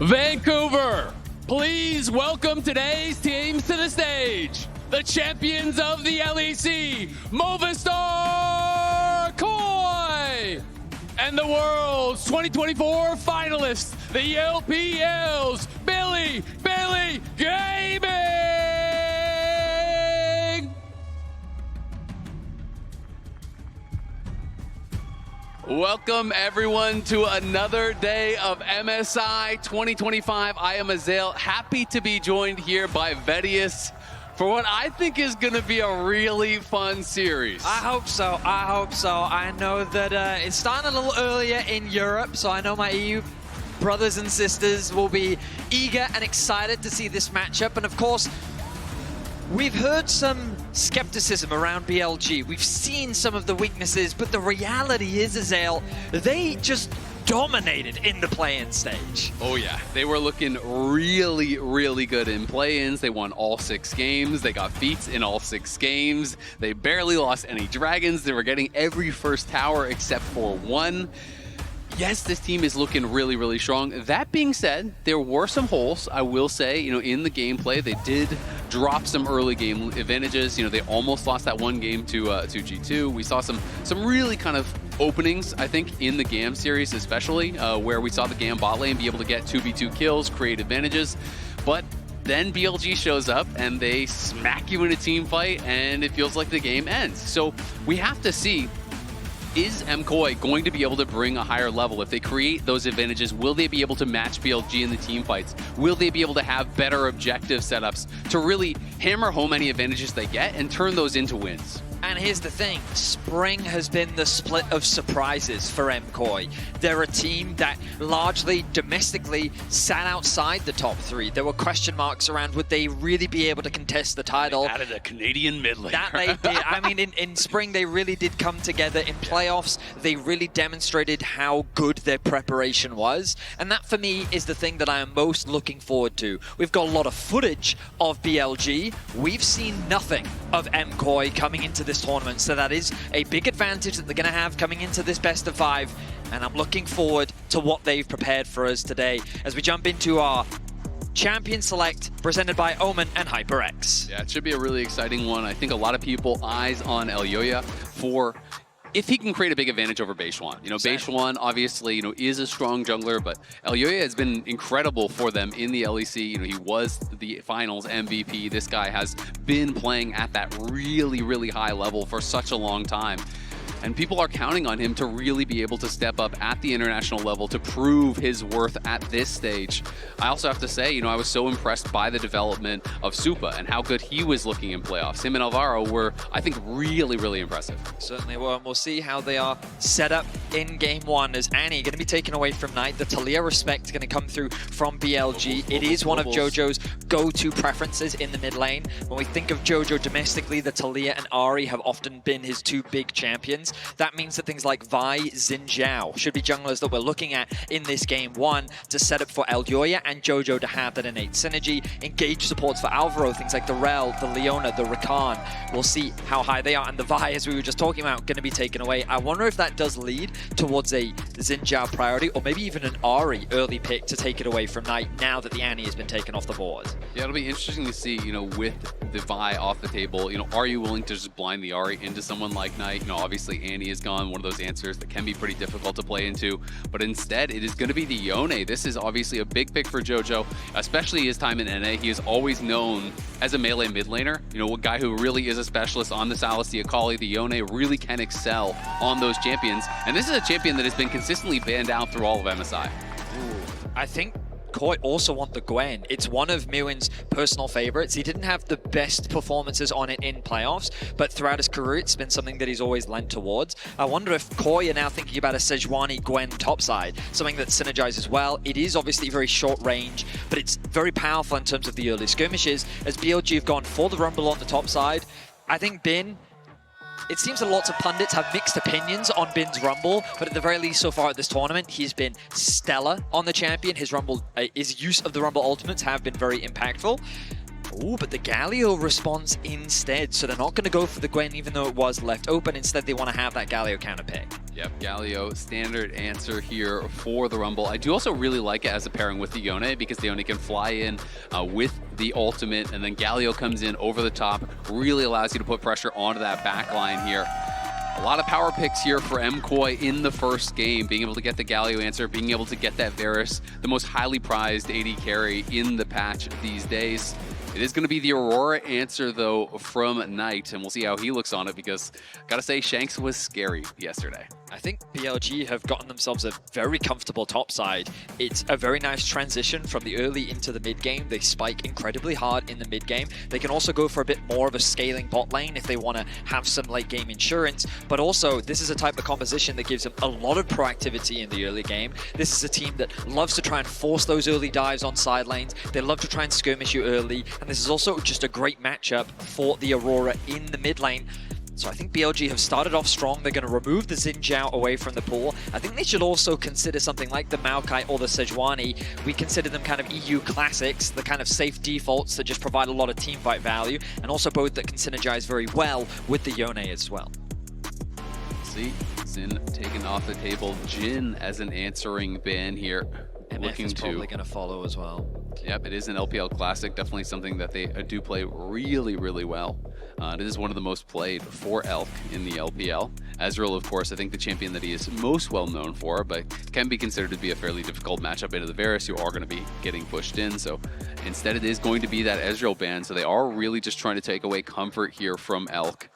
Vancouver, please welcome today's teams to the stage. The champions of the LEC, Movistar KOI, and the world's 2024 finalists, the LPL's Bilibili Gaming. Welcome everyone to another day of MSI 2025. I am Azael, happy to be joined here by Vedius for what I think is going to be a really fun series. I hope so. I know that it's starting a little earlier in Europe, so I know my EU brothers and sisters will be eager and excited to see this matchup. And of course, we've heard some skepticism around BLG. We've seen some of the weaknesses, but the reality is, Azael, they just dominated in the play-in stage. Oh yeah, they were looking really good in play-ins. They won all 6 games. They got feats in all 6 games. They barely lost any dragons. They were getting every first tower except for one. Yes, this team is looking really strong. That being said, there were some holes, I will say, in the gameplay. They did drop some early game advantages. They almost lost that one game to G2. We saw some really kind of openings, I think, in the GAM series especially, where we saw the GAM bot lane be able to get 2v2 kills, create advantages. But then BLG shows up and they smack you in a team fight and it feels like the game ends. So we have to see, is MKOI going to be able to bring a higher level? If they create those advantages, will they be able to match BLG in the team fights? Will they be able to have better objective setups to really hammer home any advantages they get and turn those into wins? And here's the thing, spring has been the split of surprises for MKOI. They're a team that largely domestically sat outside the top 3. There were question marks around would they really be able to contest the title. They added a Canadian mid laner. That they did. I mean, in spring they really did come together. In playoffs, they really demonstrated how good their preparation was. And that for me is the thing that I am most looking forward to. We've got a lot of footage of BLG. We've seen nothing of MKOI coming into this tournament, so that is a big advantage that they're going to have coming into this best of 5, and I'm looking forward to what they've prepared for us today as we jump into our Champion Select presented by Omen and HyperX. Yeah, it should be a really exciting one. I think a lot of people eyes on Elyoya for if he can create a big advantage over Beishuan. Beishuan obviously, is a strong jungler, but Elyoya has been incredible for them in the LEC. He was the finals MVP. This guy has been playing at that really high level for such a long time. And people are counting on him to really be able to step up at the international level to prove his worth at this stage. I also have to say, I was so impressed by the development of Supa and how good he was looking in playoffs. Him and Alvaro were, I think, really impressive. Certainly were, and we'll see how they are set up in Game 1 as Annie going to be taken away from Knight. The Talia respect going to come through from BLG. It is one of JoJo's go-to preferences in the mid lane. When we think of JoJo domestically, the Talia and Ahri have often been his 2 big champions. That means that things like Vi, Xin Zhao should be junglers that we're looking at in this Game 1 to set up for Elyoya and JoJo to have that innate synergy. Engage supports for Alvaro, things like the Rel, the Leona, the Rakan. We'll see how high they are. And the Vi, as we were just talking about, going to be taken away. I wonder if that does lead towards a Xin Zhao priority or maybe even an Ahri early pick to take it away from Knight now that the Annie has been taken off the board. Yeah, it'll be interesting to see, with the Vi off the table, are you willing to just blind the Ahri into someone like Knight? Obviously Annie is gone, one of those answers that can be pretty difficult to play into, but instead it is going to be the Yone. This is obviously a big pick for JoJo, especially his time in NA. He is always known as a melee mid laner, a guy who really is a specialist on the Sylas, the Akali. The Yone really can excel on those champions, and this is a champion that has been consistently banned out through all of MSI. Ooh, I think KOI also want the Gwen. It's one of Mewin's personal favorites. He didn't have the best performances on it in playoffs, but throughout his career, it's been something that he's always lent towards. I wonder if KOI are now thinking about a Sejuani Gwen topside, something that synergizes well. It is obviously very short range, but it's very powerful in terms of the early skirmishes. As BLG have gone for the Rumble on the top side, I think Bin, it seems that lots of pundits have mixed opinions on Bin's Rumble, but at the very least so far at this tournament, he's been stellar on the champion. His Rumble, his use of the Rumble ultimates have been very impactful. Ooh, but the Galio responds instead, so they're not going to go for the Gwen even though it was left open. Instead, they want to have that Galio counter pick. Yep, Galio, standard answer here for the Rumble. I do also really like it as a pairing with the Yone because the Yone can fly in with the ultimate, and then Galio comes in over the top, really allows you to put pressure onto that back line here. A lot of power picks here for MKOI in the first game, being able to get the Galio answer, being able to get that Varus, the most highly prized AD carry in the patch these days. It is going to be the Aurora answer, though, from Knight, and we'll see how he looks on it because, gotta say, Shanks was scary yesterday. I think BLG have gotten themselves a very comfortable top side. It's a very nice transition from the early into the mid game. They spike incredibly hard in the mid game. They can also go for a bit more of a scaling bot lane if they want to have some late game insurance. But also, this is a type of composition that gives them a lot of proactivity in the early game. This is a team that loves to try and force those early dives on side lanes. They love to try and skirmish you early. And this is also just a great matchup for the Aurora in the mid lane. So I think BLG have started off strong. They're going to remove the Xin Zhao away from the pool. I think they should also consider something like the Maokai or the Sejuani. We consider them kind of EU classics, the kind of safe defaults that just provide a lot of teamfight value, and also both that can synergize very well with the Yone as well. See, Xin taken off the table. Jin as an answering ban here. MF is probably going to follow as well. Yep, it is an LPL classic. Definitely something that they do play really, really well. It is one of the most played for Elk in the LPL. Ezreal, of course, I think the champion that he is most well known for, but can be considered to be a fairly difficult matchup into the Varus, who are going to be getting pushed in. So instead, it is going to be that Ezreal ban. So they are really just trying to take away comfort here from Elk.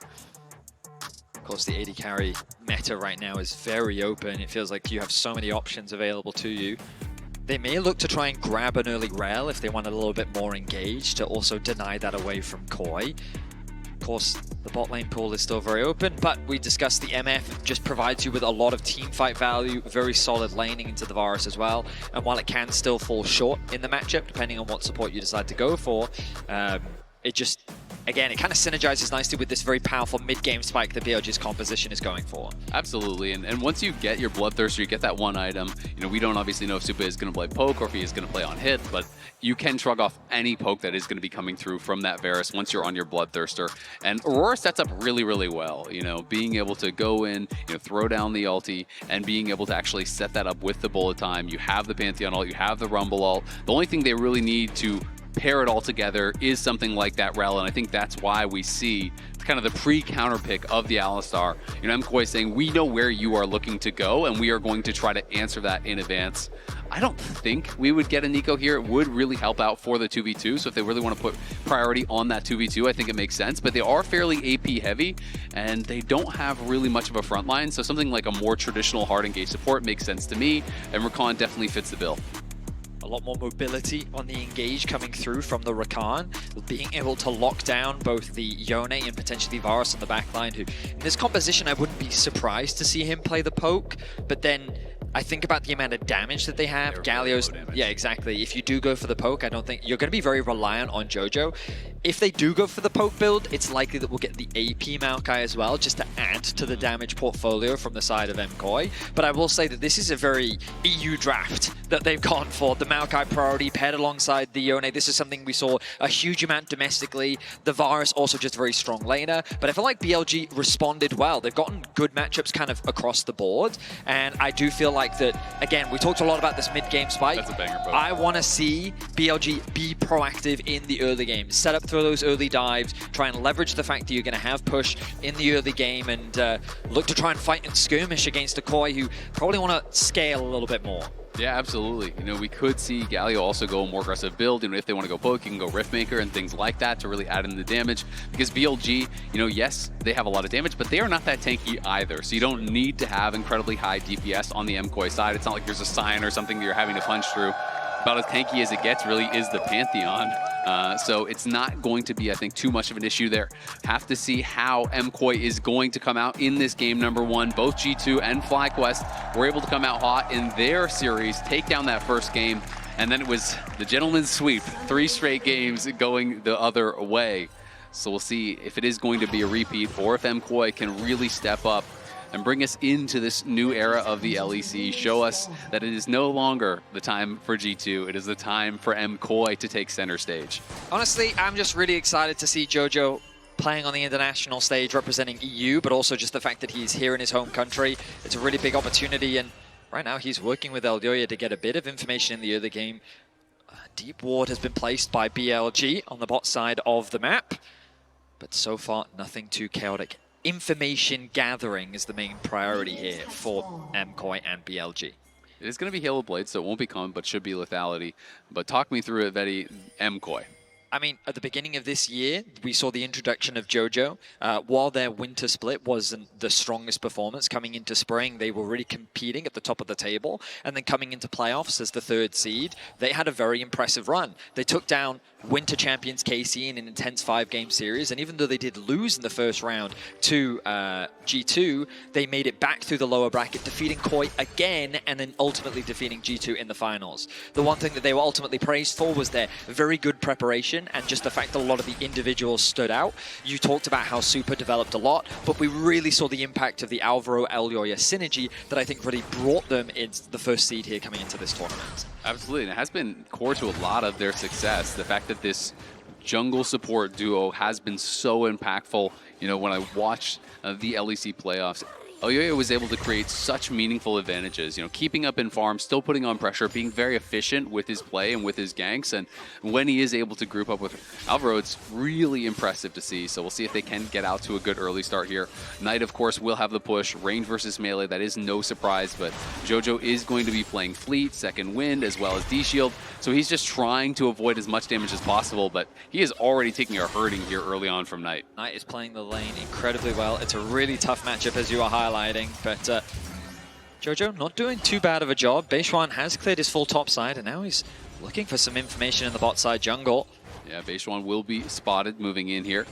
Of course, the AD carry meta right now is very open. It feels like you have so many options available to you. They may look to try and grab an early rail if they want a little bit more engaged to also deny that away from Koi. Of course, the bot lane pool is still very open, but we discussed the MF just provides you with a lot of team fight value, very solid laning into the Varus as well. And while it can still fall short in the matchup, depending on what support you decide to go for, it just, again, it kind of synergizes nicely with this very powerful mid-game spike that BLG's composition is going for. Absolutely, and once you get your Bloodthirster, you get that one item, you know, we don't obviously know if Supa is going to play poke or if he is going to play on hit, but you can shrug off any poke that is going to be coming through from that Varus once you're on your Bloodthirster. And Aurora sets up really, really well, you know, being able to go in, you know, throw down the ulti, and being able to actually set that up with the bullet time. You have the Pantheon ult, you have the Rumble ult. The only thing they really need to pair it all together is something like that Rel, and I think that's why we see kind of the pre-counter pick of the Alistar. You know, MKOI saying, we know where you are looking to go, and we are going to try to answer that in advance. I don't think we would get a Nico here. It would really help out for the 2v2, so if they really want to put priority on that 2v2, I think it makes sense, but they are fairly AP heavy, and they don't have really much of a front line, so something like a more traditional hard engage support makes sense to me, and Rakan definitely fits the bill. A lot more mobility on the engage coming through from the Rakan, being able to lock down both the Yone and potentially Varus on the backline, who in this composition I wouldn't be surprised to see him play the poke, but then I think about the amount of damage that they have. Galio's, yeah, exactly. If you do go for the poke, I don't think you're going to be very reliant on Jojo. If they do go for the poke build, it's likely that we'll get the AP Maokai as well, just to add to the damage portfolio from the side of MKOI. But I will say that this is a very EU draft that they've gone for. The Maokai priority paired alongside the Yone. This is something we saw a huge amount domestically. The Varus also just very strong laner. But I feel like BLG responded well. They've gotten good matchups kind of across the board. And I do feel like that, again, we talked a lot about this mid-game spike. That's a banger, bro. I want to see BLG be proactive in the early game. Set up through those early dives, try and leverage the fact that you're going to have push in the early game, and look to try and fight and skirmish against a Koi who probably want to scale a little bit more. Yeah, absolutely. You know, we could see Galio also go a more aggressive build. You know, if they want to go poke, you can go Riftmaker and things like that to really add in the damage. Because BLG, you know, yes, they have a lot of damage, but they are not that tanky either. So you don't need to have incredibly high DPS on the MKOI side. It's not like there's a Scion or something that you're having to punch through. About as tanky as it gets really is the Pantheon. So it's not going to be, I think, too much of an issue there. Have to see how MKOI is going to come out in this game number one. Both G2 and FlyQuest were able to come out hot in their series, take down that first game, and then it was the gentleman's sweep. 3 straight games going the other way. So we'll see if it is going to be a repeat or if MKOI can really step up and bring us into this new era of the LEC. Show us that it is no longer the time for G2. It is the time for MKOI to take center stage. Honestly, I'm just really excited to see Jojo playing on the international stage representing EU, but also just the fact that he's here in his home country. It's a really big opportunity, and right now he's working with Elyoya to get a bit of information in the early game. A deep ward has been placed by BLG on the bot side of the map, but so far nothing too chaotic. Information gathering is the main priority here for MKOI and BLG. It is going to be Halo Blade, so it won't be common, but should be lethality. But talk me through it, Vedi, MKOI. I mean, at the beginning of this year, we saw the introduction of JoJo. While their winter split wasn't the strongest performance, coming into spring, they were really competing at the top of the table. And then coming into playoffs as the 3rd seed, they had a very impressive run. They took down winter champions KC in an intense 5-game series. And even though they did lose in the first round to G2, they made it back through the lower bracket, defeating KOI again, and then ultimately defeating G2 in the finals. The one thing that they were ultimately praised for was their very good preparation, and just the fact that a lot of the individuals stood out. You talked about how Super developed a lot, but we really saw the impact of the Alvaro-Elyoya synergy that I think really brought them into the 1st seed here coming into this tournament. Absolutely, and it has been core to a lot of their success. The fact that this jungle support duo has been so impactful. You know, when I watched the LEC playoffs, Elyoya was able to create such meaningful advantages, you know, keeping up in farm, still putting on pressure, being very efficient with his play and with his ganks. And when he is able to group up with Alvaro, it's really impressive to see. So we'll see if they can get out to a good early start here. Knight, of course, will have the push. Range versus melee, that is no surprise, but JoJo is going to be playing Fleet, Second Wind, as well as D-Shield. So he's just trying to avoid as much damage as possible, but he is already taking a hurting here early on from Knight. Knight is playing the lane incredibly well. It's a really tough matchup, as you are highlighting, but JoJo not doing too bad of a job. Beishwan has cleared his full top side, and now he's looking for some information in the bot side jungle. Yeah, Beishwan will be spotted moving in here.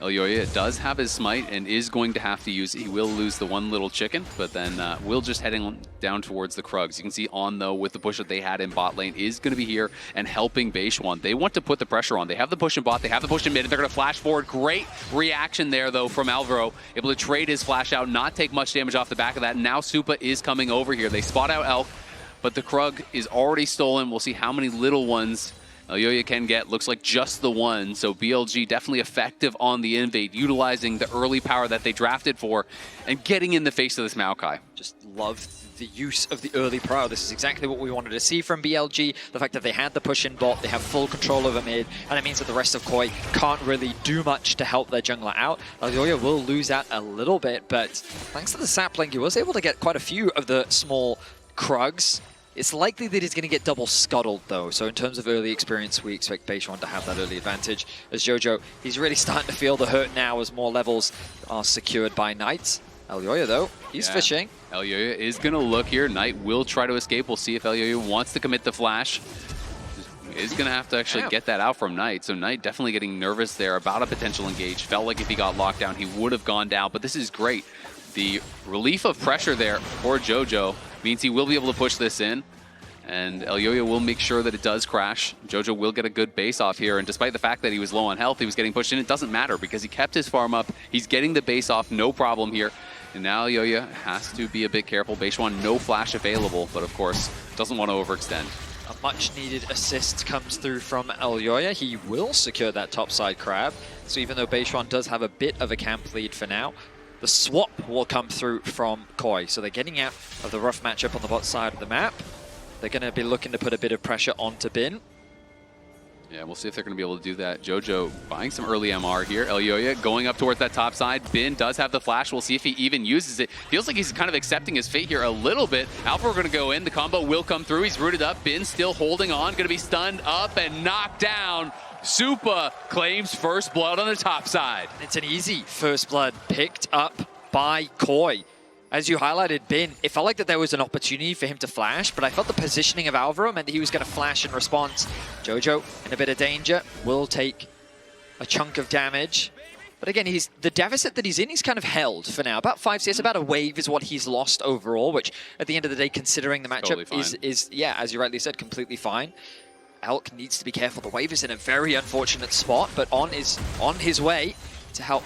Elyoya does have his smite and is going to have to use it. He will lose the one little chicken, but then Will just heading down towards the Krugs. You can see On, though, with the push that they had in bot lane, is going to be here and helping Beishwan. They want to put the pressure on. They have the push in bot, they have the push in mid, and they're going to flash forward. Great reaction there, though, from Alvaro. Able to trade his flash out, not take much damage off the back of that. Now Supa is coming over here. They spot out Elk, but the Krug is already stolen. We'll see how many little ones Elyoya can get. Looks like just the one, so BLG definitely effective on the invade, utilizing the early power that they drafted for and getting in the face of this Maokai. Just love the use of the early pro. This is exactly what we wanted to see from BLG. The fact that they had the push in bot, they have full control over mid, and it means that the rest of KOI can't really do much to help their jungler out. Elyoya will lose out a little bit, but thanks to the sapling, he was able to get quite a few of the small Krugs. It's likely that he's going to get double scuttled, though. So in terms of early experience, we expect Beishwan to have that early advantage. As JoJo, he's really starting to feel the hurt now as more levels are secured by Knight. Elyoya, though, he's fishing. Elyoya is going to look here. Knight will try to escape. We'll see if Elyoya wants to commit the flash. Is going to have to actually get that out from Knight. So Knight definitely getting nervous there about a potential engage. Felt like if he got locked down, he would have gone down. But this is great. The relief of pressure there for JoJo means he will be able to push this in, and Elyoya will make sure that it does crash. JoJo will get a good base off here, and despite the fact that he was low on health, he was getting pushed in, it doesn't matter because he kept his farm up. He's getting the base off, no problem here. And now Elyoya has to be a bit careful. Beishwan, no flash available, but of course, doesn't want to overextend. A much-needed assist comes through from Elyoya. He will secure that topside crab. So even though Beishwan does have a bit of a camp lead for now, the swap will come through from KOI. So they're getting out of the rough matchup on the bot side of the map. They're going to be looking to put a bit of pressure onto Bin. Yeah, we'll see if they're going to be able to do that. JoJo buying some early MR here. Elyoya going up towards that top side. Bin does have the flash. We'll see if he even uses it. Feels like he's kind of accepting his fate here a little bit. Alpha going to go in. The combo will come through. He's rooted up. Bin still holding on. Going to be stunned up and knocked down. Supa claims first blood on the top side. It's an easy first blood picked up by KOI. As you highlighted, Bin, it felt like that there was an opportunity for him to flash, but I felt the positioning of Alvaro meant that he was going to flash in response. JoJo in a bit of danger, will take a chunk of damage. But again, the deficit that he's in, he's kind of held for now. About 5 CS, about a wave is what he's lost overall, which at the end of the day, considering the matchup, totally is, yeah, as you rightly said, completely fine. Elk needs to be careful. The wave is in a very unfortunate spot, but On is on his way to help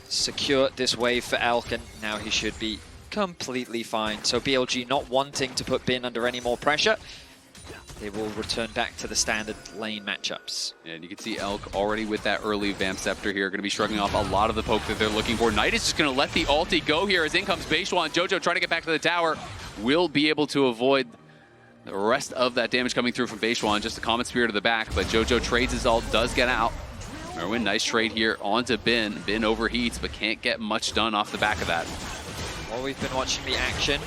secure this wave for Elk, and now he should be completely fine. So BLG not wanting to put Bin under any more pressure. they will return back to the standard lane matchups. And you can see Elk already with that early Vamp Scepter here, going to be shrugging off a lot of the poke that they're looking for. Knight is just going to let the ulti go here as in comes Beishwan. Jojo trying to get back to the tower, will be able to avoid the rest of that damage coming through from Beishwan. Just a Comet Spear to the back, but Jojo trades his ult, does get out. Merwin, nice trade here onto Bin. Bin overheats, but can't get much done off the back of that. While we've been watching the action,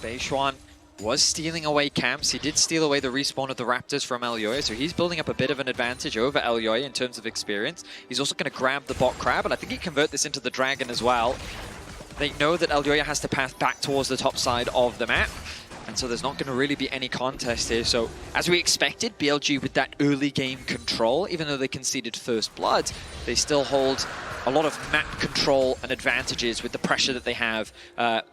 Beishwan was stealing away camps. He did steal away the respawn of the Raptors from Elyoya, so he's building up a bit of an advantage over Elyoya in terms of experience. He's also going to grab the bot crab, and I think he convert this into the dragon as well. They know that Elyoya has to path back towards the top side of the map, and so there's not going to really be any contest here. So, as we expected, BLG with that early game control, even though they conceded first blood, they still hold a lot of map control and advantages with the pressure that they have in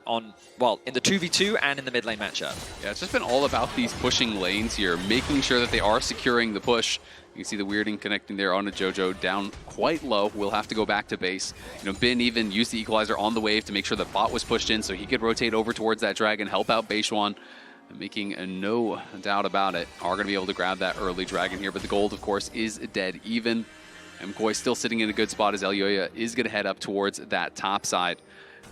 the 2v2 and in the mid lane matchup. Yeah, it's just been all about these pushing lanes here, making sure that they are securing the push. You can see the weirding connecting there onto Jojo, down quite low. We'll have to go back to base. Bin even used the equalizer on the wave to make sure the bot was pushed in so he could rotate over towards that dragon, help out Beishwan. Making no doubt about it, are going to be able to grab that early dragon here, but the gold, of course, is dead even. MKOI still sitting in a good spot as Elyoya is going to head up towards that top side.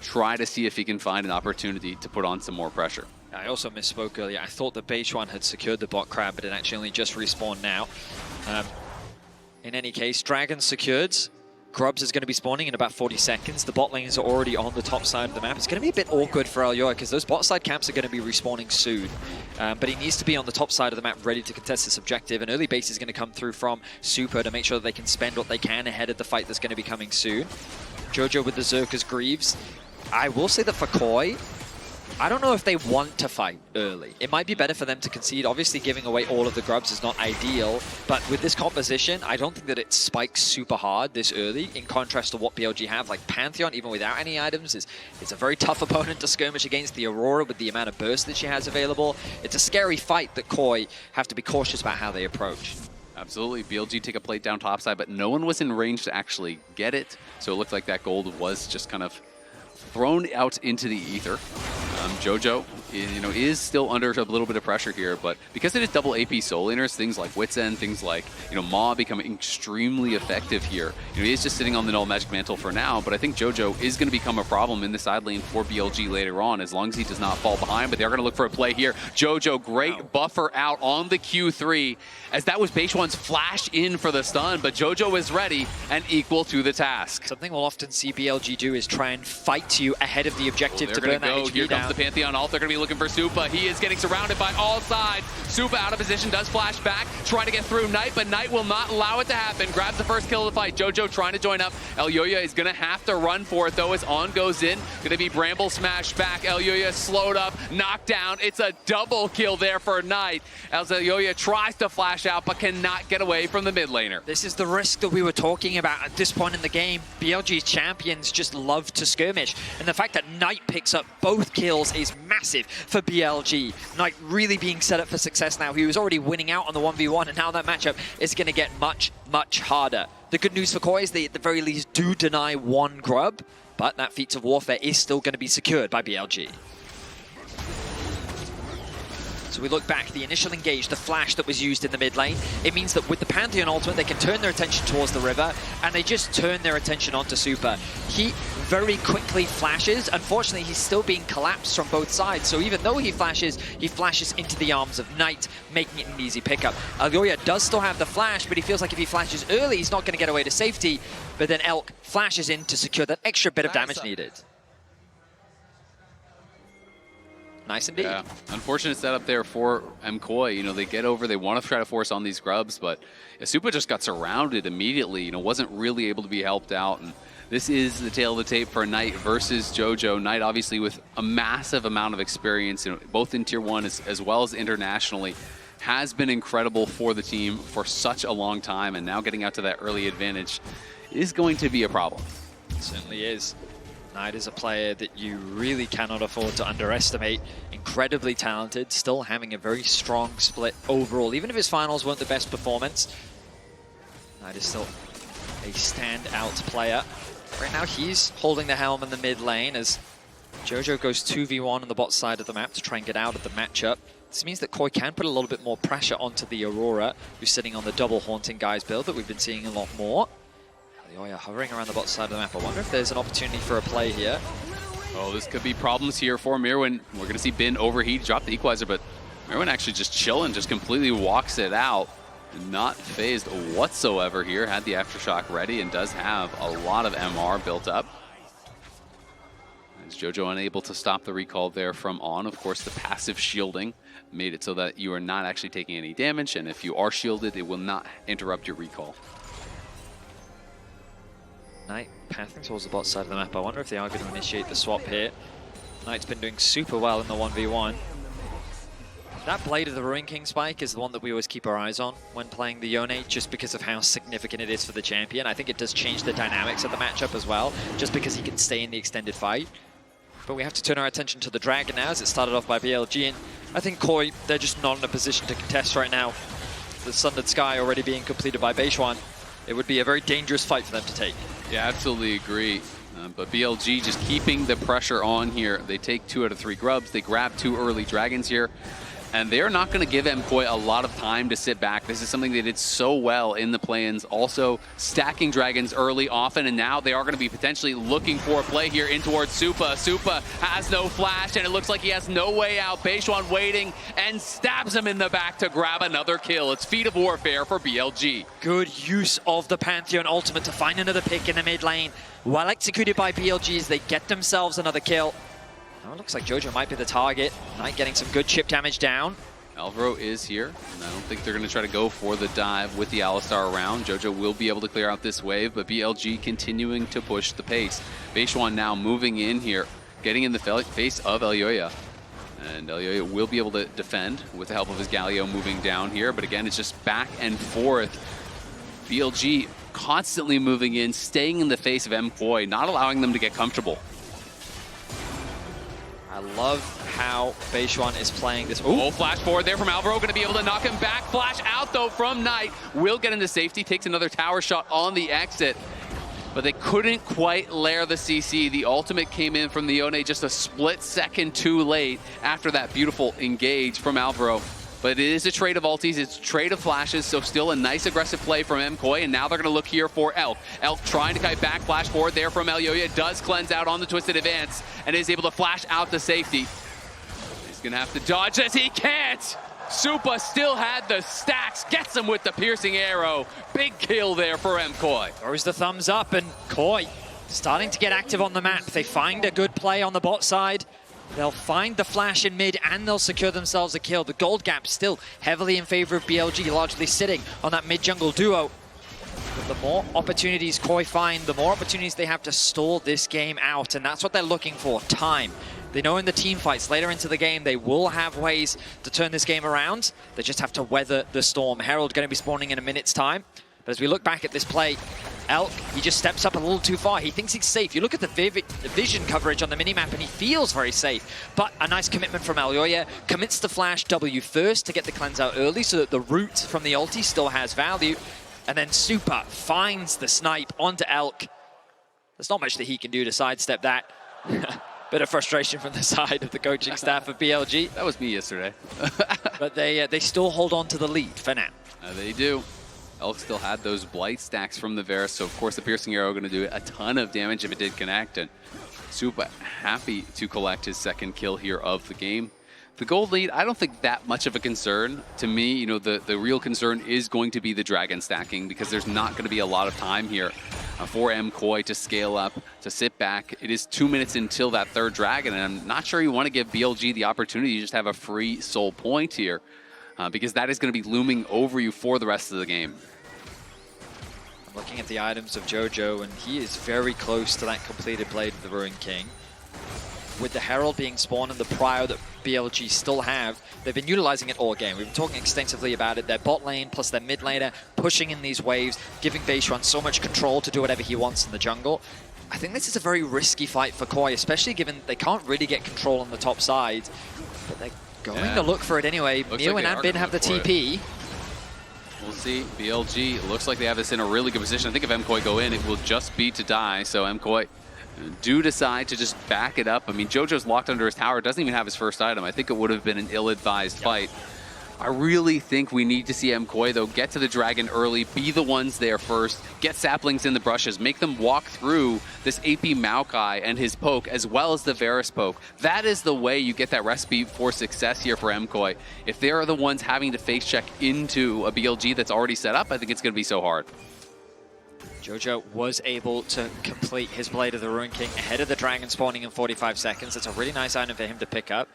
Try to see if he can find an opportunity to put on some more pressure. I also misspoke earlier. I thought that Beishwan had secured the bot crab, but it actually only just respawned now. In any case, dragon secured. Grubs is going to be spawning in about 40 seconds. The bot lanes are already on the top side of the map. It's going to be a bit awkward for Elyoya because those bot side camps are going to be respawning soon. But he needs to be on the top side of the map ready to contest this objective. An early base is going to come through from Super to make sure that they can spend what they can ahead of the fight that's going to be coming soon. Jojo with the Zerka's Greaves. I will say that for Koi, I don't know if they want to fight early. It might be better for them to concede. Obviously, giving away all of the grubs is not ideal, but with this composition, I don't think that it spikes super hard this early, in contrast to what BLG have. Like Pantheon, even without any items, it's a very tough opponent to skirmish against. The Aurora with the amount of burst that she has available. It's a scary fight that Koi have to be cautious about how they approach. Absolutely. BLG take a plate down topside, but no one was in range to actually get it, so it looked like that gold was just kind of thrown out into the ether. Jojo, is still under a little bit of pressure here, but because it is double AP soul laners, things like Wits End, things like, Maw become extremely effective here. He is just sitting on the null magic mantle for now, but I think Jojo is going to become a problem in the side lane for BLG later on, as long as he does not fall behind, but they're going to look for a play here. Jojo, great buffer out on the Q3, as that was Beishwan's flash in for the stun, but Jojo is ready and equal to the task. Something we'll often see BLG do is try and fight you ahead of the objective to burn that HP Here down. comes the Pantheon ult. They're going to be looking for Supa. He is getting surrounded by all sides. Supa out of position, does flash back, trying to get through Knight, but Knight will not allow it to happen. Grabs the first kill of the fight. Jojo trying to join up. Elyoya is going to have to run for it, though, as On goes in. Going to be Bramble smashed back. Elyoya slowed up, knocked down. It's a double kill there for Knight, as Elyoya tries to flash out, but cannot get away from the mid laner. This is the risk that we were talking about at this point in the game. BLG's champions just love to skirmish, and the fact that Knight picks up both kills is massive for BLG. Knight really being set up for success now. He was already winning out on the 1v1, and now that matchup is going to get much, much harder. The good news for Koi is they, at the very least, do deny one grub, but that feats of warfare is still going to be secured by BLG. So we look back, the initial engage, the flash that was used in the mid lane, it means that with the Pantheon ultimate, they can turn their attention towards the river, and they just turn their attention onto Super. He very quickly flashes. Unfortunately, he's still being collapsed from both sides, so even though he flashes into the arms of Knight, making it an easy pickup. Elyoya does still have the flash, but he feels like if he flashes early, he's not going to get away to safety, but then Elk flashes in to secure that extra bit of damage needed. Nice indeed. Yeah, unfortunate setup there for MKOI. They get over, they want to try to force on these grubs, but Supa just got surrounded immediately, wasn't really able to be helped out. And this is the tail of the tape for Knight versus Jojo. Knight obviously with a massive amount of experience, both in Tier 1 as well as internationally, has been incredible for the team for such a long time, and now getting out to that early advantage is going to be a problem. It certainly is. Knight is a player that you really cannot afford to underestimate. Incredibly talented, still having a very strong split overall. Even if his finals weren't the best performance, Knight is still a standout player. Right now he's holding the helm in the mid lane as Jojo goes 2v1 on the bot side of the map to try and get out of the matchup. This means that Koi can put a little bit more pressure onto the Aurora, who's sitting on the double Haunting Guys build that we've been seeing a lot more. Elioya hovering around the bottom side of the map. I wonder if there's an opportunity for a play here. Oh, this could be problems here for Mirwin. We're going to see Bin overheat, drop the equalizer, but Mirwin actually just chilling, just completely walks it out. Not phased whatsoever here. Had the Aftershock ready and does have a lot of MR built up. As Jojo unable to stop the recall there from On. Of course, the passive shielding made it so that you are not actually taking any damage, and if you are shielded, it will not interrupt your recall. Knight pathing towards the bot side of the map. I wonder if they are going to initiate the swap here. Knight's been doing super well in the 1v1. That Blade of the Ruin King spike is the one that we always keep our eyes on when playing the Yone, just because of how significant it is for the champion. I think it does change the dynamics of the matchup as well, just because he can stay in the extended fight. But we have to turn our attention to the Dragon now, as it started off by BLG, and I think Koi, they're just not in a position to contest right now. The Sundered Sky already being completed by Beishuan. It would be a very dangerous fight for them to take. Yeah, absolutely agree. But BLG just keeping the pressure on here. They take 2 out of 3 grubs. They grab 2 early dragons here. And they're not going to give MKOI a lot of time to sit back. This is something they did so well in the play-ins. Also, stacking dragons early often, and now they are going to be potentially looking for a play here in towards Supa. Supa has no flash, and it looks like he has no way out. Beishuan waiting and stabs him in the back to grab another kill. It's Feat of Warfare for BLG. Good use of the Pantheon ultimate to find another pick in the mid lane. Well executed by BLG as they get themselves another kill. Now it looks like Jojo might be the target. Knight getting some good chip damage down. Alvaro is here, and I don't think they're going to try to go for the dive with the Alistar around. Jojo will be able to clear out this wave, but BLG continuing to push the pace. Beishuan now moving in here, getting in the face of Elioya. And Elioya will be able to defend with the help of his Galio moving down here, but again, it's just back and forth. BLG constantly moving in, staying in the face of MKOI, not allowing them to get comfortable. I love how Beishuan is playing this. Oh, flash forward there from Alvaro, going to be able to knock him back. Flash out, though, from Knight. Will get into safety, takes another tower shot on the exit. But they couldn't quite lair the CC. The ultimate came in from the Yone just a split second too late after that beautiful engage from Alvaro. But it is a trade of ultis, it's a trade of flashes, so still a nice aggressive play from MKOI, and now they're gonna look here for Elk. Elk trying to kite back, flash forward there from Elioya, does cleanse out on the Twisted Advance, and is able to flash out to safety. He's gonna have to dodge as he can't! Supa still had the stacks, gets him with the piercing arrow. Big kill there for MKOI. Throws the thumbs up, and Koi starting to get active on the map. They find a good play on the bot side. They'll find the flash in mid and they'll secure themselves a kill. The gold gap still heavily in favor of BLG, largely sitting on that mid-jungle duo. But the more opportunities Koi find, the more opportunities they have to stall this game out, and that's what they're looking for, time. They know in the team fights later into the game, they will have ways to turn this game around. They just have to weather the storm. Herald going to be spawning in a minute's time. But as we look back at this play, Elk, he just steps up a little too far. He thinks he's safe. You look at the vision coverage on the minimap and he feels very safe. But a nice commitment from Elioya. Commits the flash W first to get the cleanse out early so that the root from the ulti still has value. And then Supa finds the snipe onto Elk. There's not much that he can do to sidestep that. Bit of frustration from the side of the coaching staff of BLG. That was me yesterday. But they still hold on to the lead for now. They do. Elk still had those blight stacks from the Varus, so of course the piercing arrow going to do a ton of damage if it did connect. And Supa happy to collect his second kill here of the game. The gold lead, I don't think that much of a concern. To me, you know, the real concern is going to be the dragon stacking, because there's not going to be a lot of time here for MKOI to scale up, to sit back. It is 2 minutes until that third dragon, and I'm not sure you want to give BLG the opportunity to just have a free soul point here, because that is going to be looming over you for the rest of the game. I'm looking at the items of Jojo, and he is very close to that completed Blade of the Ruin King. With the Herald being spawned and the Prio that BLG still have, they've been utilizing it all game. We've been talking extensively about it. Their bot lane plus their mid laner pushing in these waves, giving Beishuan so much control to do whatever he wants in the jungle. I think this is a very risky fight for Koi, especially given they can't really get control on the top side. But they're going to look for it anyway. Mirwin and Bin have the TP. We'll see. BLG looks like they have this in a really good position. I think if MKOI go in, it will just be to die. So MKOI do decide to just back it up. I mean, JoJo's locked under his tower, doesn't even have his first item. I think it would have been an ill-advised fight. I really think we need to see MKOI, though, get to the dragon early, be the ones there first, get saplings in the brushes, make them walk through this AP Maokai and his poke, as well as the Varus poke. That is the way you get that recipe for success here for MKOI. If they are the ones having to face check into a BLG that's already set up, I think it's going to be so hard. JoJo was able to complete his Blade of the Ruin King ahead of the dragon spawning in 45 seconds. It's a really nice item for him to pick up.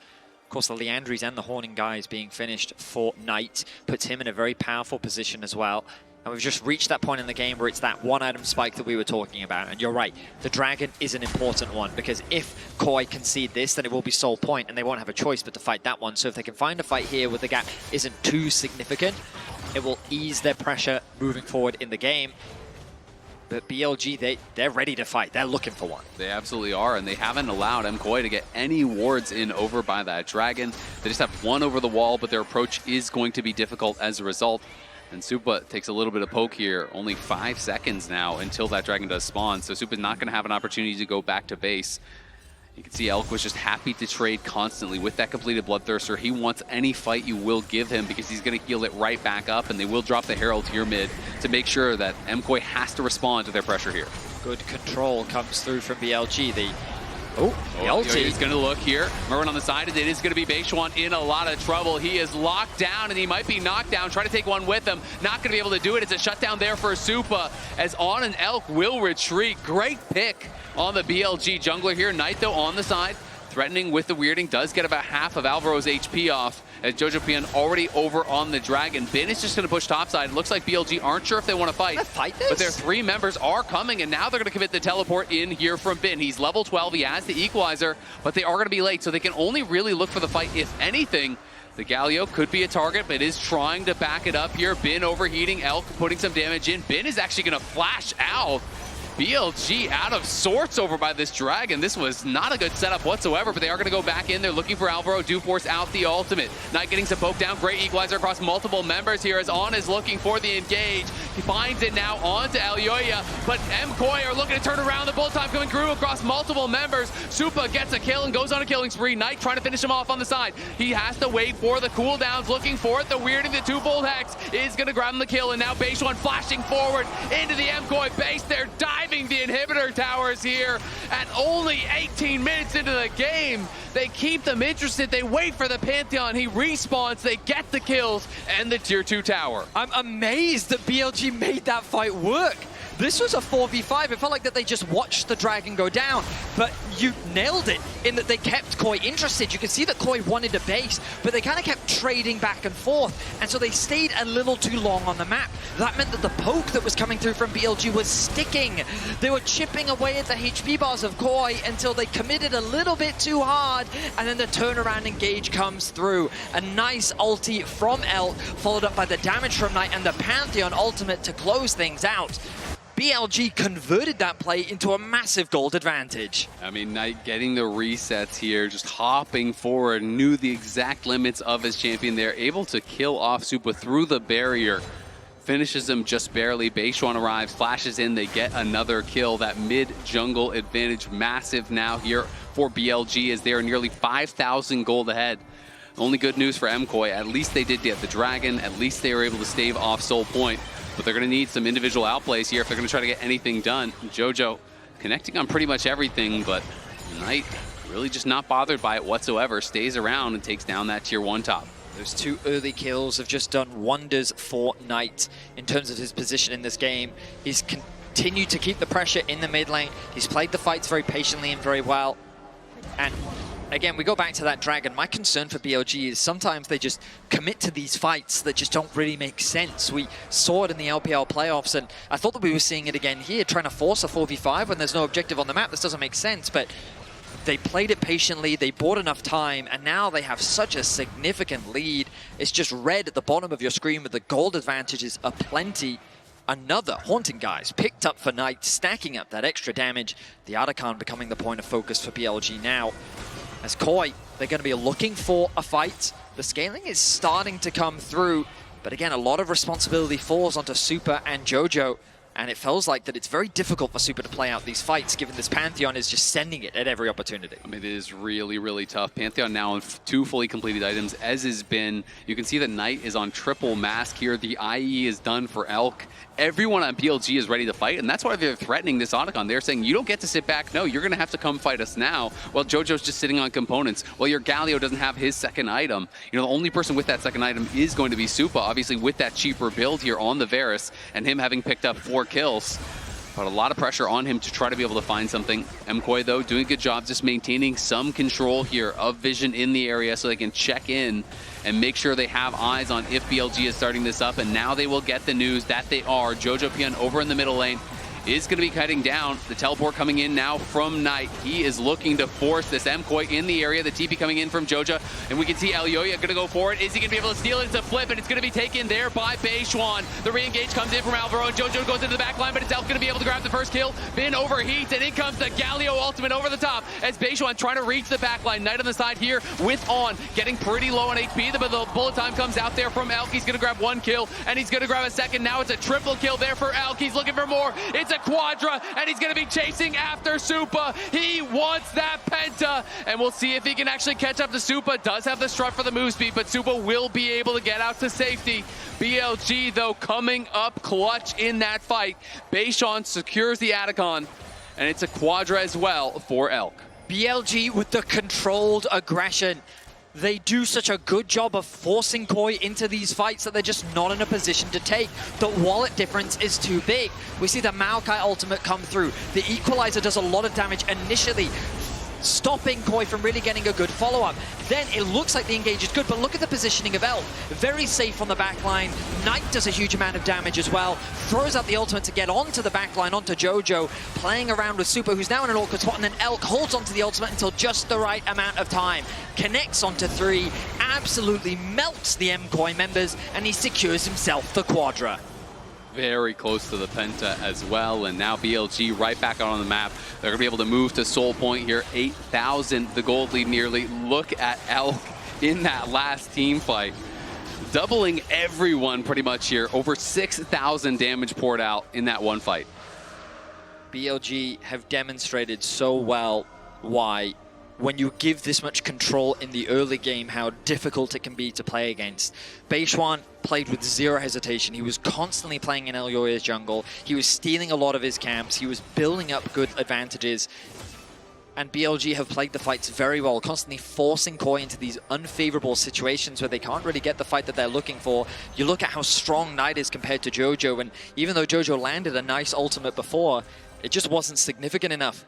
Of course, the Liandry's and the Horning guys being finished for Knight puts him in a very powerful position as well. And we've just reached that point in the game where it's that one item spike that we were talking about. And you're right, the dragon is an important one, because if Koi concede this, then it will be sole point and they won't have a choice but to fight that one. So if they can find a fight here where the gap isn't too significant, it will ease their pressure moving forward in the game. But BLG, they're ready to fight. They're looking for one. They absolutely are, and they haven't allowed MKOI to get any wards in over by that dragon. They just have one over the wall, but their approach is going to be difficult as a result. And Supa takes a little bit of poke here. Only 5 seconds now until that dragon does spawn, so Supa's not going to have an opportunity to go back to base. You can see Elk was just happy to trade constantly with that completed Bloodthirster. He wants any fight you will give him because he's going to heal it right back up, and they will drop the Herald to your mid to make sure that MKOI has to respond to their pressure here. Good control comes through from BLG. The ulti. He's going to look here. Merwin on the side. It is going to be Beishuan in a lot of trouble. He is locked down, and he might be knocked down. Try to take one with him. Not going to be able to do it. It's a shutdown there for Supa, as On and Elk will retreat. Great pick on the BLG jungler here. Knight, though, on the side, threatening with the weirding. Does get about half of Alvaro's HP off, as Jojo Pian already over on the dragon. Bin is just going to push topside. Looks like BLG aren't sure if they want to fight. But their 3 members are coming, and now they're going to commit the teleport in here from Bin. He's level 12. He has the equalizer, but they are going to be late, so they can only really look for the fight, if anything. The Galio could be a target, but is trying to back it up here. Bin overheating. Elk putting some damage in. Bin is actually going to flash out. BLG out of sorts over by this dragon. This was not a good setup whatsoever, but they are going to go back in. They're looking for Alvaro. Do force out the ultimate. Knight getting some poke down. Great equalizer across multiple members here as On is looking for the engage. He finds it now onto Elyoya, but MKOI are looking to turn around. The bullet time coming through across multiple members. Supa gets a kill and goes on a killing spree. Knight trying to finish him off on the side. He has to wait for the cooldowns, looking for it. The weirding, the 2-bolt hex is going to grab him the kill, and now Beishuan flashing forward into the MKOI base. They're diving the inhibitor towers here at only 18 minutes into the game. They keep them interested. They wait for the Pantheon. He respawns. They get the kills and the tier 2 tower. I'm amazed that BLG made that fight work. This was a 4v5. It felt like that they just watched the dragon go down, but you nailed it in that they kept Koi interested. You can see that Koi wanted a base, but they kind of kept trading back and forth, and so they stayed a little too long on the map. That meant that the poke that was coming through from BLG was sticking. They were chipping away at the HP bars of Koi until they committed a little bit too hard, and then the turnaround engage comes through. A nice ulti from Elk, followed up by the damage from Knight and the Pantheon ultimate to close things out. BLG converted that play into a massive gold advantage. I mean, Knight getting the resets here, just hopping forward, knew the exact limits of his champion there, able to kill off Supa through the barrier. Finishes him just barely. Beishuan arrives, flashes in, they get another kill. That mid-jungle advantage massive now here for BLG, as they are nearly 5,000 gold ahead. Only good news for MKOI, at least they did get the dragon, at least they were able to stave off Soul Point. But they're going to need some individual outplays here if they're going to try to get anything done. JoJo connecting on pretty much everything, but Knight really just not bothered by it whatsoever. Stays around and takes down that tier 1 top. Those 2 early kills have just done wonders for Knight in terms of his position in this game. He's continued to keep the pressure in the mid lane. He's played the fights very patiently and very well. And again, we go back to that dragon. My concern for BLG is sometimes they just commit to these fights that just don't really make sense. We saw it in the LPL playoffs, and I thought that we were seeing it again here, trying to force a 4v5 when there's no objective on the map. This doesn't make sense, but they played it patiently, they bought enough time, and now they have such a significant lead. It's just red at the bottom of your screen with the gold advantages aplenty. Another Haunting Guys picked up for Knight, stacking up that extra damage. The Artican becoming the point of focus for BLG now. As Koi, they're going to be looking for a fight. The scaling is starting to come through, but again, a lot of responsibility falls onto Supa and JoJo. And it feels like that it's very difficult for Super to play out these fights, given this Pantheon is just sending it at every opportunity. I mean, it is really, really tough. Pantheon now on 2 fully completed items, as is Bin. You can see that Knight is on triple mask here. The IE is done for Elk. Everyone on BLG is ready to fight, and that's why they're threatening this Otacon. They're saying, you don't get to sit back. No, you're going to have to come fight us now. Well, JoJo's just sitting on components. Well, your Galio doesn't have his second item. You know, the only person with that second item is going to be Supa, obviously with that cheaper build here on the Varus, and him having picked up 4 kills. But a lot of pressure on him to try to be able to find something. MKOI, though, doing a good job just maintaining some control here of vision in the area so they can check in and make sure they have eyes on if BLG is starting this up. And now they will get the news that they are. Jojo Pion over in the middle lane is going to be cutting down. The teleport coming in now from Knight. He is looking to force this MKOI in the area. The TP coming in from Jojo. And we can see Elyoya going to go for it. Is he going to be able to steal it? It's a flip, and it's going to be taken there by Beishuan. The re-engage comes in from Alvaro, and Jojo goes into the back line, but it's Elk going to be able to grab the first kill. Bin overheats, and in comes the Galio ultimate over the top as Beishuan trying to reach the back line. Knight on the side here with On, getting pretty low on HP. The bullet time comes out there from Elk. He's going to grab 1 kill, and he's going to grab a second. Now it's a triple kill there for Elk. He's looking for more. It's a quadra, and he's going to be chasing after Supa. He wants that penta, and we'll see if he can actually catch up to Supa. Does have the strut for the move speed, but Supa will be able to get out to safety. BLG, though, coming up clutch in that fight. Beishuan secures the Atacon, and it's a quadra as well for Elk. BLG with the controlled aggression. They do such a good job of forcing Koi into these fights that they're just not in a position to take. The wallet difference is too big. We see the Maokai ultimate come through. The equalizer does a lot of damage initially, stopping Koi from really getting a good follow-up. Then it looks like the engage is good, but look at the positioning of Elk. Very safe on the backline. Knight does a huge amount of damage as well. Throws out the ultimate to get onto the backline, onto Jojo, playing around with Supa, who's now in an awkward spot, and then Elk holds onto the ultimate until just the right amount of time. Connects onto 3, absolutely melts the MKOI members, and he secures himself the quadra. Very close to the penta as well, and now BLG right back out on the map. They're going to be able to move to Soul Point here. 8,000, the gold lead nearly. Look at Elk in that last team fight. Doubling everyone pretty much here. Over 6,000 damage poured out in that one fight. BLG have demonstrated so well why, when you give this much control in the early game, how difficult it can be to play against. Beishuan played with zero hesitation. He was constantly playing in Elyoya's jungle. He was stealing a lot of his camps. He was building up good advantages. And BLG have played the fights very well, constantly forcing Koi into these unfavorable situations where they can't really get the fight that they're looking for. You look at how strong Knight is compared to Jojo, and even though Jojo landed a nice ultimate before, it just wasn't significant enough.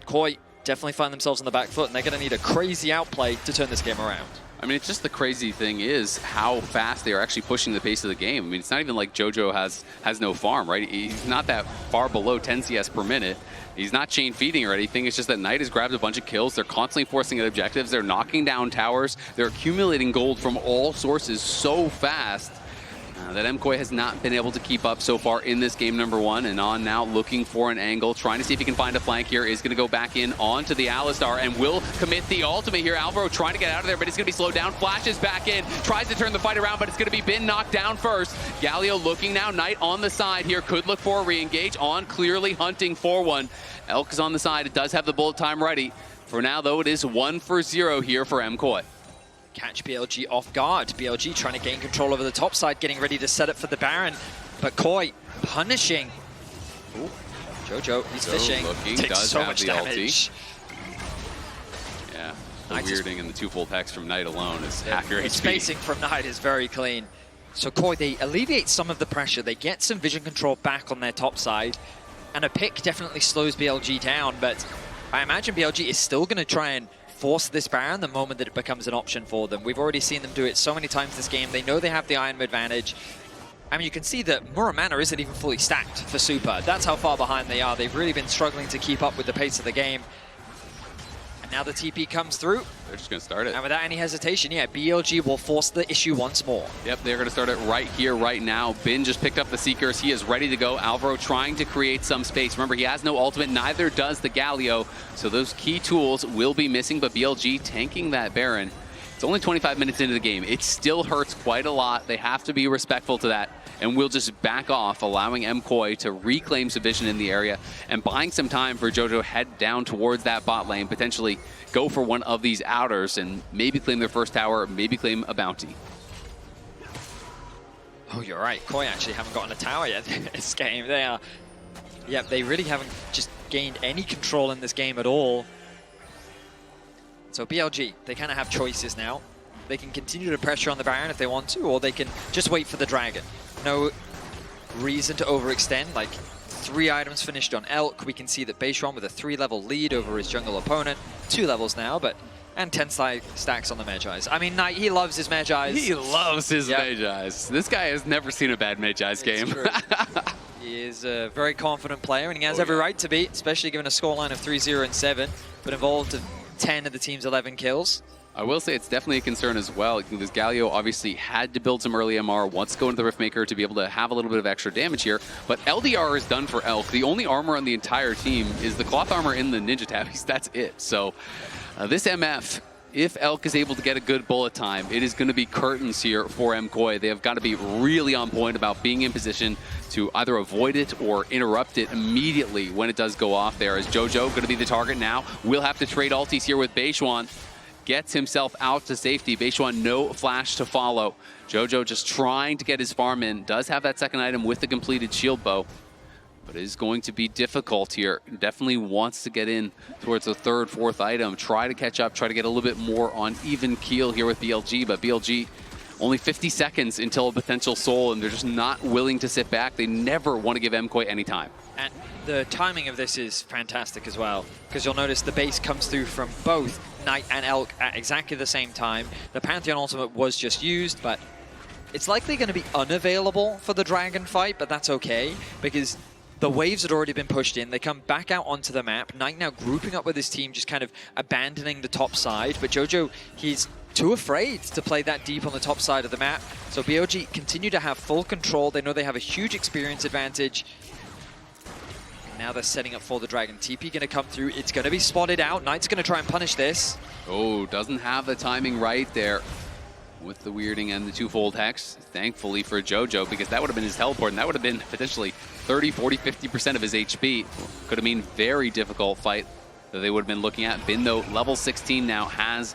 Koi definitely find themselves on the back foot, and they're going to need a crazy outplay to turn this game around. I mean, it's just the crazy thing is how fast they are actually pushing the pace of the game. I mean, it's not even like Jojo has no farm, right? He's not that far below 10 CS per minute. He's not chain feeding or anything. It's just that Knight has grabbed a bunch of kills. They're constantly forcing at objectives. They're knocking down towers. They're accumulating gold from all sources so fast that MKOI has not been able to keep up so far in this game number 1. And On now looking for an angle, trying to see if he can find a flank here. Is going to go back in onto the Alistar and will commit the ultimate here. Alvaro trying to get out of there, but he's going to be slowed down. Flashes back in, tries to turn the fight around, but it's going to be Bin knocked down first. Galio looking now. Knight on the side here. Could look for a re-engage. On clearly hunting for one. Elk is on the side. It does have the bullet time ready. For now, though, it is 1 for 0 here for MKOI. Catch BLG off guard. BLG trying to gain control over the top side, getting ready to set up for the Baron. But Koi punishing. Ooh, Jojo, he's fishing. Looking, takes does so have much the damage. Yeah, the weirding and the twofold hex from Knight alone is accurate. The spacing from Knight is very clean. So Koi, they alleviate some of the pressure. They get some vision control back on their top side. And a pick definitely slows BLG down, but I imagine BLG is still going to try and force this Baron the moment that it becomes an option for them. We've already seen them do it so many times this game. They know they have the item advantage. I mean, you can see that Muramana isn't even fully stacked for Supa. That's how far behind they are. They've really been struggling to keep up with the pace of the game. And now the TP comes through. They're just going to start it. And without any hesitation, yeah, BLG will force the issue once more. Yep, they're going to start it right here, right now. Bin just picked up the Seekers. He is ready to go. Alvaro trying to create some space. Remember, he has no ultimate. Neither does the Galio. So those key tools will be missing, but BLG tanking that Baron. It's only 25 minutes into the game. It still hurts quite a lot. They have to be respectful to that. and we'll just back off, allowing MKOI to reclaim some vision in the area and buying some time for JoJo head down towards that bot lane, potentially go for one of these outers and maybe claim their first tower, maybe claim a bounty. Oh, you're right. KOI actually haven't gotten a tower yet in this game. They are, yeah, they really haven't just gained any control in this game at all. So BLG, they kind of have choices now. They can continue to pressure on the Baron if they want to, or they can just wait for the Dragon. No reason to overextend. Like 3 items finished on Elk. We can see that Beishwan with a 3-level lead over his jungle opponent. 2 levels now, but and 10 stacks on the Magi's. I mean, Knight, he loves his Magi's. He loves his Magi's. This guy has never seen a bad Magi's game. He is a very confident player, and he has every right to be, especially given a scoreline of 3-0 and 7, but involved in 10 of the team's 11 kills. I will say it's definitely a concern as well. This Galio obviously had to build some early MR, wants to go into the Riftmaker to be able to have a little bit of extra damage here, but LDR is done for Elk. The only armor on the entire team is the cloth armor in the Ninja Tabbies. That's it. So this MF, if Elk is able to get a good bullet time, it is going to be curtains here for MKOI. They have got to be really on point about being in position to either avoid it or interrupt it immediately when it does go off there. As JoJo going to be the target now. We'll have to trade ultis here with Beishwan. Gets himself out to safety. Beishwan, no flash to follow. JoJo just trying to get his farm in. Does have that second item with the completed shield bow. But it is going to be difficult here. Definitely wants to get in towards the 3rd, 4th item. Try to catch up, try to get a little bit more on even keel here with BLG. But BLG, only 50 seconds until a potential soul, and they're just not willing to sit back. They never want to give MKOI any time. And the timing of this is fantastic as well, because you'll notice the base comes through from both Knight and Elk at exactly the same time. The Pantheon ultimate was just used, but it's likely going to be unavailable for the Dragon fight, but that's okay, because the waves had already been pushed in. They come back out onto the map. Knight now grouping up with his team, just kind of abandoning the top side. But JoJo, he's too afraid to play that deep on the top side of the map. So BLG continue to have full control. They know they have a huge experience advantage. And now they're setting up for the Dragon. TP going to come through. It's going to be spotted out. Knight's going to try and punish this. Oh, doesn't have the timing right there with the weirding and the twofold hex. Thankfully for JoJo, because that would have been his teleport, and that would have been potentially 30, 40, 50% of his HP. Could have been very difficult fight that they would have been looking at. Bin, though, level 16 now has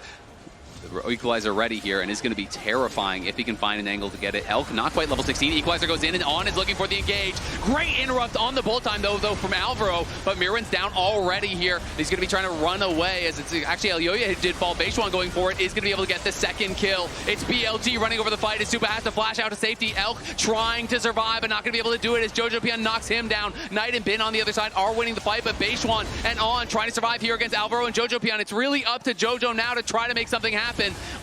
the Equalizer ready here and is going to be terrifying if he can find an angle to get it. Elk, not quite level 16. Equalizer goes in and on, is looking for the engage. Great interrupt on the bullet time, though from Alvaro, but Mirren's down already here. He's going to be trying to run away, as it's actually Elyoya did fall. Beishwan going for it, is going to be able to get the second kill. It's BLG running over the fight as Supa has to flash out to safety. Elk trying to survive, but not going to be able to do it as JoJo Pion knocks him down. Knight and Bin on the other side are winning the fight, but Beishwan and On trying to survive here against Alvaro and JoJo Pion. It's really up to JoJo now to try to make something happen.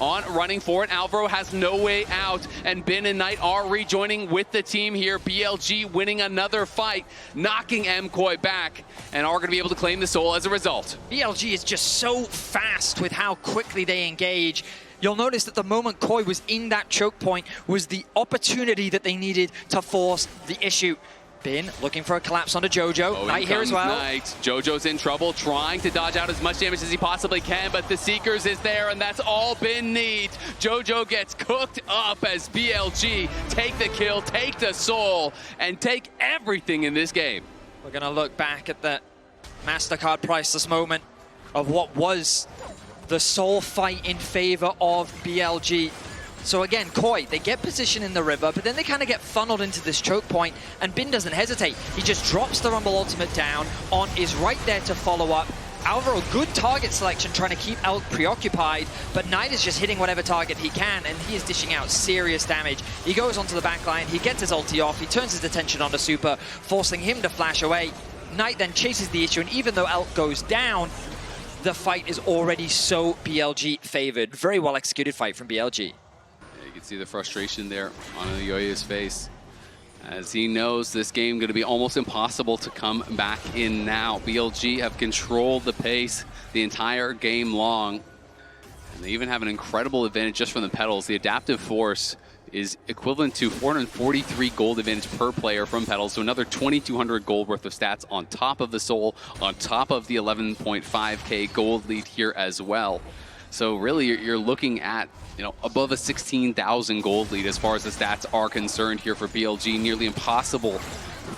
On running for it, Alvaro has no way out, and Bin and Knight are rejoining with the team here. BLG winning another fight, knocking MKOI back, and are going to be able to claim the soul as a result. BLG is just so fast with how quickly they engage. You'll notice that the moment KOI was in that choke point was the opportunity that they needed to force the issue. Bin looking for a collapse onto JoJo. Knight here as well. Knight. JoJo's in trouble, trying to dodge out as much damage as he possibly can, but the Seekers is there, and that's all Bin needs. JoJo gets cooked up as BLG take the kill, take the soul, and take everything in this game. We're going to look back at that MasterCard priceless moment of what was the soul fight in favor of BLG. So again, KOI, they get position in the river, but then they kind of get funneled into this choke point, and Bin doesn't hesitate. He just drops the Rumble ultimate down. On is right there to follow up. Alvaro, good target selection, trying to keep Elk preoccupied, but Knight is just hitting whatever target he can, and he is dishing out serious damage. He goes onto the back line, he gets his ulti off, he turns his attention onto Supa, forcing him to flash away. Knight then chases the issue, and even though Elk goes down, the fight is already so BLG favored. Very well executed fight from BLG. You can see the frustration there on Elyoya's face, as he knows this game going to be almost impossible to come back in now. BLG have controlled the pace the entire game long, and they even have an incredible advantage just from the pedals. The adaptive force is equivalent to 443 gold advantage per player from pedals, so another 2,200 gold worth of stats on top of the soul, on top of the 11.5k gold lead here as well. So really, you're looking at, you know, above a 16,000 gold lead as far as the stats are concerned here for BLG. Nearly impossible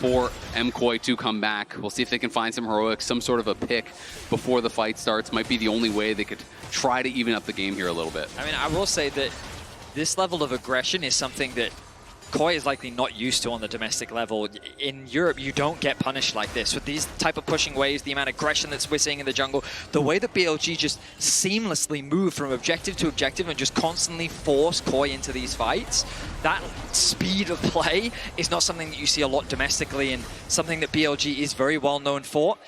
for MKOI to come back. We'll see if they can find some heroics, some sort of a pick before the fight starts. Might be the only way they could try to even up the game here a little bit. I mean, I will say that this level of aggression is something that KOI is likely not used to on the domestic level. In Europe, you don't get punished like this. With these type of pushing waves, the amount of aggression that we're seeing in the jungle, the way that BLG just seamlessly move from objective to objective and just constantly force KOI into these fights, that speed of play is not something that you see a lot domestically and something that BLG is very well known for.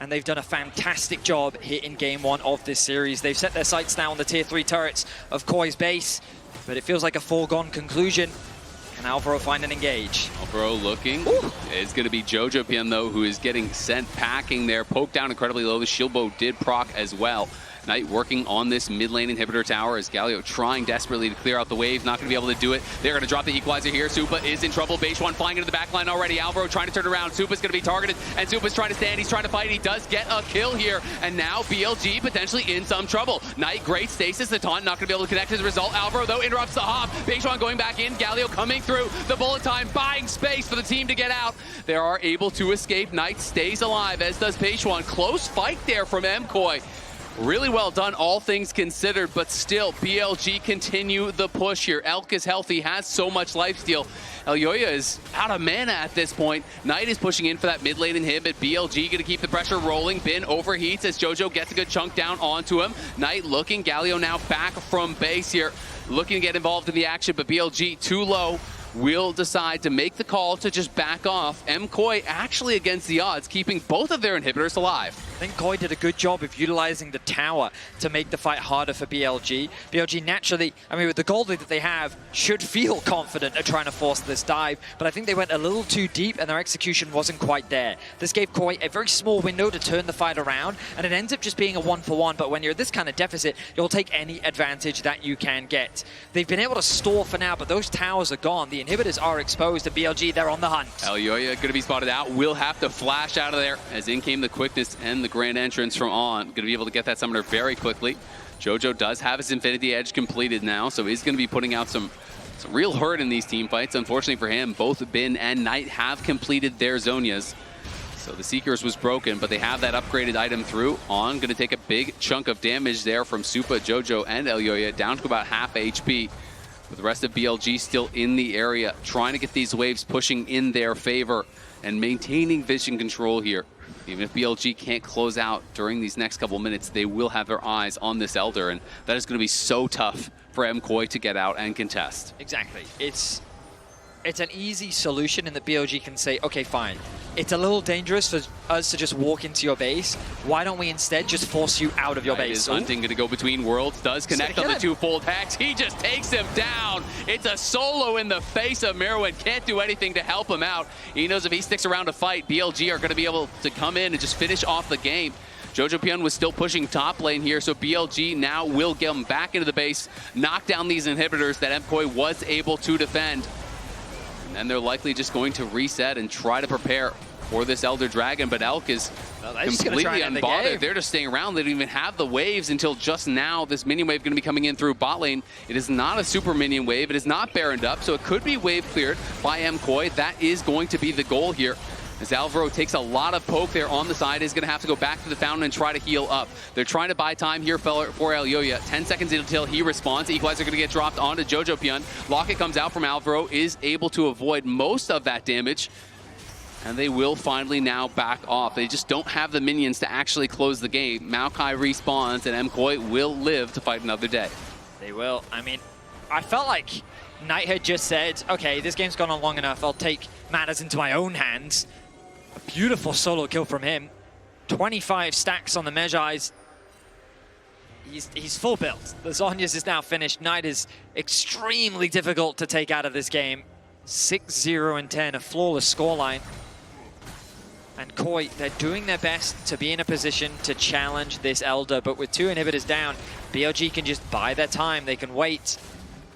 And they've done a fantastic job here in Game 1 of this series. They've set their sights now on the Tier 3 turrets of KOI's base, but it feels like a foregone conclusion. Can Alvaro find an engage? Alvaro looking. Ooh. It's going to be Jojo Pian, though, who is getting sent packing there. Poked down incredibly low. The shield bow did proc as well. Knight working on this mid lane inhibitor tower as Galio trying desperately to clear out the wave. Not going to be able to do it. They're going to drop the equalizer here. Supa is in trouble. Beishwan flying into the back line already. Alvaro trying to turn around. Supa's going to be targeted, and Supa's trying to stand. He's trying to fight. He does get a kill here, and now BLG potentially in some trouble. Knight, great stasis. The taunt not going to be able to connect as a result. Alvaro, though, interrupts the hop. Beishwan going back in. Galio coming through. The bullet time, buying space for the team to get out. They are able to escape. Knight stays alive, as does Beishwan. Close fight there from MKOI. Really well done, all things considered, but still, BLG continue the push here. Elk is healthy, has so much lifesteal. Elyoya is out of mana at this point. Knight is pushing in for that mid lane inhibit. BLG going to keep the pressure rolling. Bin overheats as Jojo gets a good chunk down onto him. Knight looking. Galio now back from base here, looking to get involved in the action, but BLG too low. Will decide to make the call to just back off. MKOI actually against the odds, keeping both of their inhibitors alive. I think KOI did a good job of utilizing the tower to make the fight harder for BLG. BLG naturally, I mean, with the gold lead that they have, should feel confident at trying to force this dive, but I think they went a little too deep and their execution wasn't quite there. This gave KOI a very small window to turn the fight around, and it ends up just being a 1-for-1, but when you're this kind of deficit, you'll take any advantage that you can get. They've been able to stall for now, but those towers are gone. The inhibitors are exposed to BLG. They're on the hunt. Elyoya going to be spotted out. Will have to flash out of there as in came the quickness and the grand entrance from On. Going to be able to get that summoner very quickly. Jojo does have his Infinity Edge completed now, so he's going to be putting out some real hurt in these team fights. Unfortunately for him, both Bin and Knight have completed their Zonias. So the Seekers was broken, but they have that upgraded item through. On going to take a big chunk of damage there from Supa, Jojo, and Elyoya, down to about half HP. With the rest of BLG still in the area, trying to get these waves pushing in their favor and maintaining vision control here. Even if BLG can't close out during these next couple minutes, they will have their eyes on this Elder, and that is going to be so tough for MKOI to get out and contest. Exactly. It's an easy solution in that BLG can say, okay, fine. It's a little dangerous for us to just walk into your base. Why don't we instead just force you out of your base? Is Hunting going to go between worlds, does connect on the two-fold hex. He just takes him down. It's a solo in the face of Merwin. Can't do anything to help him out. He knows if he sticks around to fight, BLG are going to be able to come in and just finish off the game. Jojo Pion was still pushing top lane here, so BLG now will get him back into the base, knock down these inhibitors that MKOI was able to defend. And they're likely just going to reset and try to prepare for this Elder Dragon, but Elk is completely unbothered. They're just staying around. They don't even have the waves until just now. This minion wave going to be coming in through bot lane. It is not a super minion wave. It is not baroned up, so it could be wave cleared by MKOI. That is going to be the goal here. As Alvaro takes a lot of poke there on the side, is going to have to go back to the fountain and try to heal up. They're trying to buy time here for Elyoya. 10 seconds until he responds. Equalizer going to get dropped onto Jojo Pion. Locket comes out from Alvaro, is able to avoid most of that damage. And they will finally now back off. They just don't have the minions to actually close the game. Maokai respawns, and MKOI will live to fight another day. They will. I mean, I felt like Knight had just said, okay, this game's gone on long enough. I'll take matters into my own hands. A beautiful solo kill from him. 25 stacks on the Mejai's. He's full built. The Zhonya's is now finished. Knight is extremely difficult to take out of this game. 6-0 and 10, a flawless scoreline. And KOI, they're doing their best to be in a position to challenge this Elder, but with two inhibitors down, BLG can just buy their time. They can wait.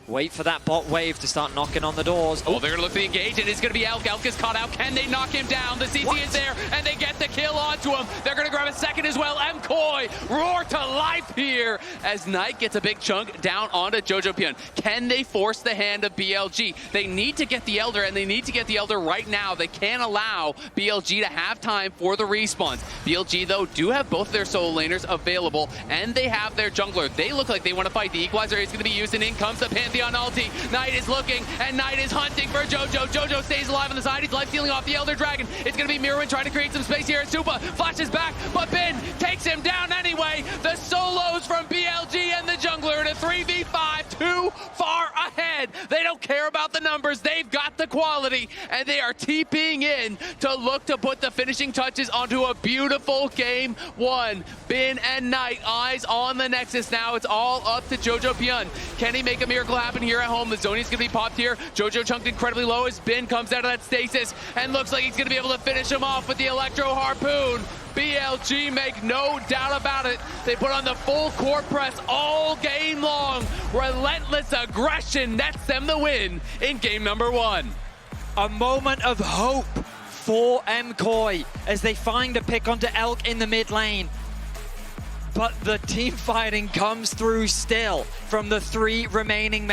Wait for that bot wave to start knocking on the doors. Oh, they're going to look to engage, and it's going to be Elk. Elk is caught out. Can they knock him down? The CC is there, and they get the kill onto him. They're going to grab a second as well. MKOI roar to life here as Knight gets a big chunk down onto Jojo Pion. Can they force the hand of BLG? They need to get the Elder, and they need to get the Elder right now. They can't allow BLG to have time for the respawns. BLG, though, do have both their solo laners available, and they have their jungler. They look like they want to fight. The Equalizer is going to be used, and in comes the Pantheon ulti. Knight is looking, and Knight is hunting for Jojo. Jojo stays alive on the side. He's life stealing off the Elder Dragon. It's going to be Mirwin trying to create some space here. Supa flashes back, but Bin takes him down anyway. The solos from BLG and the jungler in a 3v5, too far ahead. They don't care about the numbers. They've got the quality, and they are TPing in to look to put the finishing touches onto a beautiful game one. Bin and Knight, eyes on the Nexus now. It's all up to Jojo Pion. Can he make a miracle happen here at home? The Zony's gonna be popped here. Jojo chunked incredibly low as Bin comes out of that stasis and looks like he's gonna be able to finish him off with the Electro Harpoon. BLG make no doubt about it. They put on the full court press all game long. Relentless aggression nets them the win in game number one. A moment of hope for MKOI as they find a pick onto Elk in the mid lane. But the team fighting comes through still from the 3 remaining